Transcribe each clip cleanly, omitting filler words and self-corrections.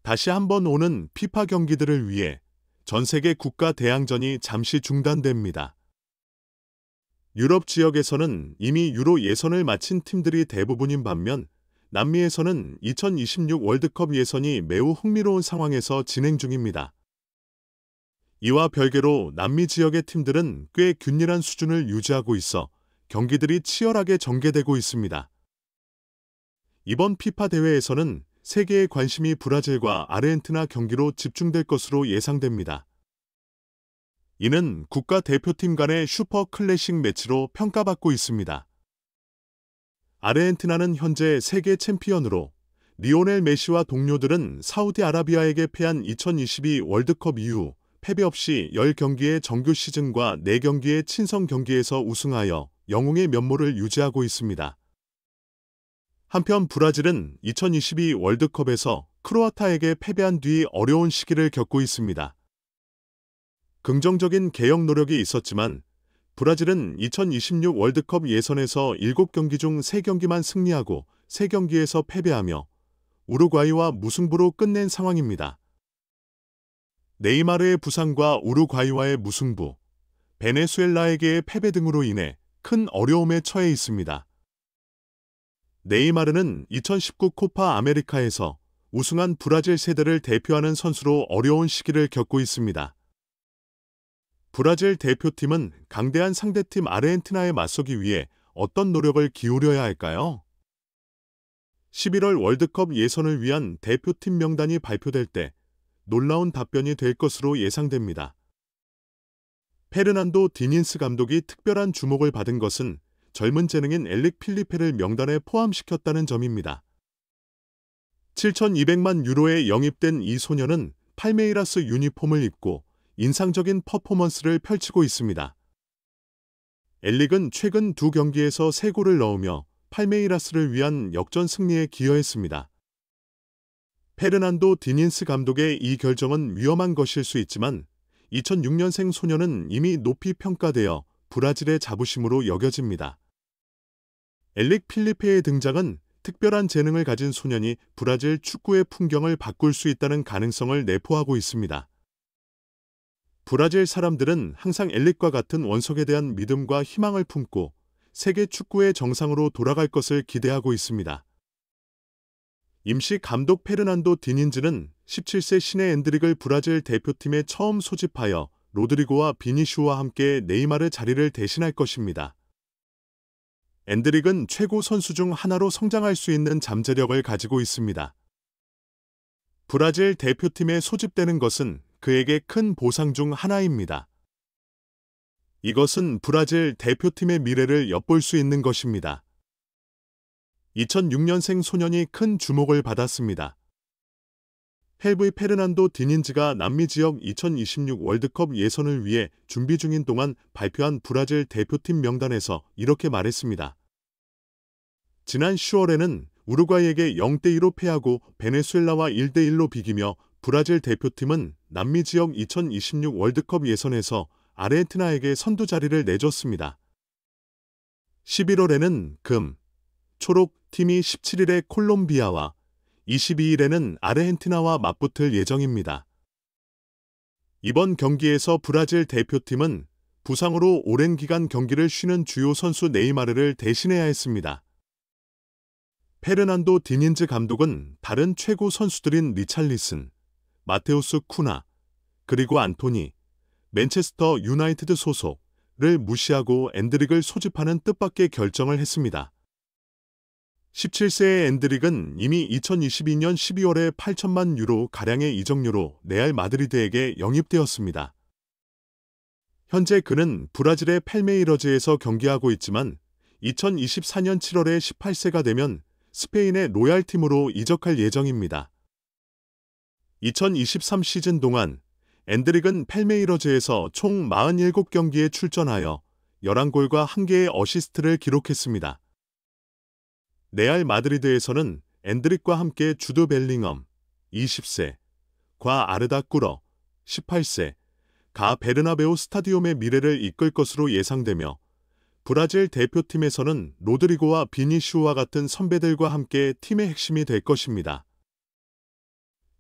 다시 한번 오는 피파 경기들을 위해 전 세계 국가 대항전이 잠시 중단됩니다. 유럽 지역에서는 이미 유로 예선을 마친 팀들이 대부분인 반면 남미에서는 2026 월드컵 예선이 매우 흥미로운 상황에서 진행 중입니다. 이와 별개로 남미 지역의 팀들은 꽤 균일한 수준을 유지하고 있어 경기들이 치열하게 전개되고 있습니다. 이번 피파 대회에서는 세계의 관심이 브라질과 아르헨티나 경기로 집중될 것으로 예상됩니다. 이는 국가 대표팀 간의 슈퍼 클래식 매치로 평가받고 있습니다. 아르헨티나는 현재 세계 챔피언으로 리오넬 메시와 동료들은 사우디아라비아에게 패한 2022 월드컵 이후 패배 없이 10경기의 정규 시즌과 4경기의 친선 경기에서 우승하여 영웅의 면모를 유지하고 있습니다. 한편 브라질은 2022 월드컵에서 크로아타에게 패배한 뒤 어려운 시기를 겪고 있습니다. 긍정적인 개혁 노력이 있었지만 브라질은 2026 월드컵 예선에서 7경기 중 3경기만 승리하고 3경기에서 패배하며 우루과이와 무승부로 끝낸 상황입니다. 네이마르의 부상과 우루과이와의 무승부, 베네수엘라에게의 패배 등으로 인해 큰 어려움에 처해 있습니다. 네이마르는 2019 코파 아메리카에서 우승한 브라질 세대를 대표하는 선수로 어려운 시기를 겪고 있습니다. 브라질 대표팀은 강대한 상대팀 아르헨티나에 맞서기 위해 어떤 노력을 기울여야 할까요? 11월 월드컵 예선을 위한 대표팀 명단이 발표될 때 놀라운 답변이 될 것으로 예상됩니다. 페르난도 디닌스 감독이 특별한 주목을 받은 것은 젊은 재능인 엘릭 필리페를 명단에 포함시켰다는 점입니다. 7,200만 유로에 영입된 이 소녀는 팔메이라스 유니폼을 입고 인상적인 퍼포먼스를 펼치고 있습니다. 엘릭은 최근 2경기에서 3골을 넣으며 팔메이라스를 위한 역전 승리에 기여했습니다. 페르난도 디닌스 감독의 이 결정은 위험한 것일 수 있지만 2006년생 소녀는 이미 높이 평가되어 브라질의 자부심으로 여겨집니다. 엘릭 필리페의 등장은 특별한 재능을 가진 소년이 브라질 축구의 풍경을 바꿀 수 있다는 가능성을 내포하고 있습니다. 브라질 사람들은 항상 엘릭과 같은 원석에 대한 믿음과 희망을 품고 세계 축구의 정상으로 돌아갈 것을 기대하고 있습니다. 임시 감독 페르난도 디닌즈는 17세 신의 엔드릭을 브라질 대표팀에 처음 소집하여 로드리고와 비니슈와 함께 네이마르 자리를 대신할 것입니다. 엔드릭은 최고 선수 중 하나로 성장할 수 있는 잠재력을 가지고 있습니다. 브라질 대표팀에 소집되는 것은 그에게 큰 보상 중 하나입니다. 이것은 브라질 대표팀의 미래를 엿볼 수 있는 것입니다. 2006년생 소년이 큰 주목을 받았습니다. 헬브이 페르난도 디닌즈가 남미 지역 2026 월드컵 예선을 위해 준비 중인 동안 발표한 브라질 대표팀 명단에서 이렇게 말했습니다. 지난 10월에는 우루과이에게 0대2로 패하고 베네수엘라와 1대1로 비기며 브라질 대표팀은 남미 지역 2026 월드컵 예선에서 아르헨티나에게 선두 자리를 내줬습니다. 11월에는 금, 초록 팀이 17일에 콜롬비아와 22일에는 아르헨티나와 맞붙을 예정입니다. 이번 경기에서 브라질 대표팀은 부상으로 오랜 기간 경기를 쉬는 주요 선수 네이마르를 대신해야 했습니다. 페르난도 디닌즈 감독은 다른 최고 선수들인 리찰리슨, 마테우스 쿠나, 그리고 안토니, 맨체스터 유나이티드 소속을 무시하고 엔드릭을 소집하는 뜻밖의 결정을 했습니다. 17세의 엔드릭은 이미 2022년 12월에 8천만 유로 가량의 이적료로 레알 마드리드에게 영입되었습니다. 현재 그는 브라질의 팔메이러즈에서 경기하고 있지만 2024년 7월에 18세가 되면 스페인의 로얄팀으로 이적할 예정입니다. 2023 시즌 동안 엔드릭은 팔메이러즈에서 총 47경기에 출전하여 11골과 1개의 어시스트를 기록했습니다. 레알 마드리드에서는 엔드릭과 함께 주드 벨링엄, 20세, 과 아르다 꾸러, 18세, 가 베르나베우 스타디움의 미래를 이끌 것으로 예상되며 브라질 대표팀에서는 로드리고와 비니슈와 같은 선배들과 함께 팀의 핵심이 될 것입니다.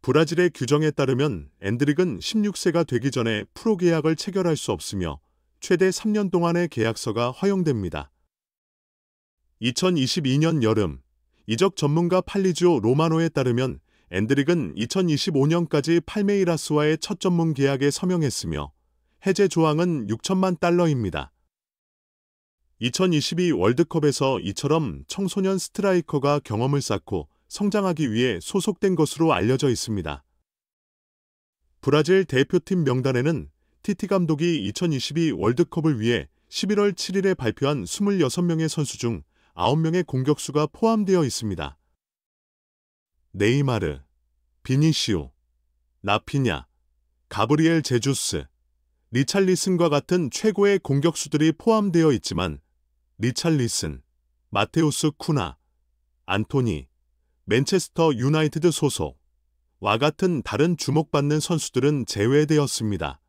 브라질의 규정에 따르면 엔드릭은 16세가 되기 전에 프로 계약을 체결할 수 없으며 최대 3년 동안의 계약서가 허용됩니다. 2022년 여름, 이적 전문가 팔리지오 로마노에 따르면 엔드릭은 2025년까지 팔메이라스와의 첫 전문 계약에 서명했으며 해제 조항은 6천만 달러입니다. 2022 월드컵에서 이처럼 청소년 스트라이커가 경험을 쌓고 성장하기 위해 소속된 것으로 알려져 있습니다. 브라질 대표팀 명단에는 티티 감독이 2022 월드컵을 위해 11월 7일에 발표한 26명의 선수 중 9명의 공격수가 포함되어 있습니다. 네이마르, 비니시우, 라피냐, 가브리엘 제주스, 리찰리슨과 같은 최고의 공격수들이 포함되어 있지만 리찰리슨, 마테우스 쿠나, 안토니, 맨체스터 유나이티드 소속과 같은 다른 주목받는 선수들은 제외되었습니다.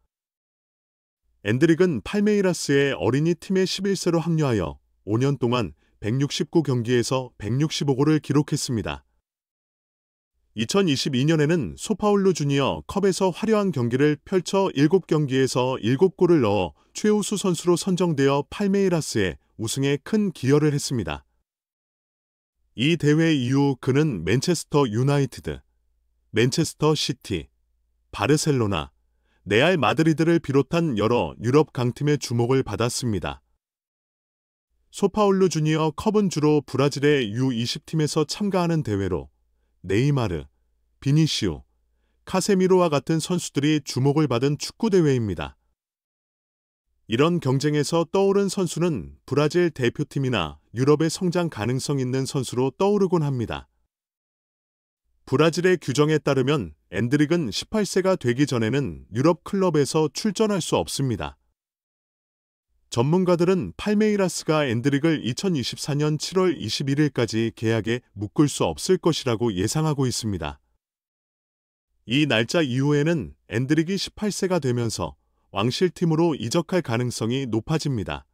엔드릭은 팔메이라스의 어린이 팀에 11세로 합류하여 5년 동안 169경기에서 165골을 기록했습니다. 2022년에는 소파울루 주니어 컵에서 화려한 경기를 펼쳐 7경기에서 7골을 넣어 최우수 선수로 선정되어 팔메이라스의 우승에 큰 기여를 했습니다. 이 대회 이후 그는 맨체스터 유나이티드, 맨체스터 시티, 바르셀로나, 레알 마드리드를 비롯한 여러 유럽 강팀의 주목을 받았습니다. 소파울루 주니어 컵은 주로 브라질의 U20팀에서 참가하는 대회로 네이마르, 비니시우, 카세미로와 같은 선수들이 주목을 받은 축구대회입니다. 이런 경쟁에서 떠오른 선수는 브라질 대표팀이나 유럽의 성장 가능성 있는 선수로 떠오르곤 합니다. 브라질의 규정에 따르면 엔드릭은 18세가 되기 전에는 유럽 클럽에서 출전할 수 없습니다. 전문가들은 팔메이라스가 엔드릭을 2024년 7월 21일까지 계약에 묶을 수 없을 것이라고 예상하고 있습니다. 이 날짜 이후에는 엔드릭이 18세가 되면서 왕실팀으로 이적할 가능성이 높아집니다.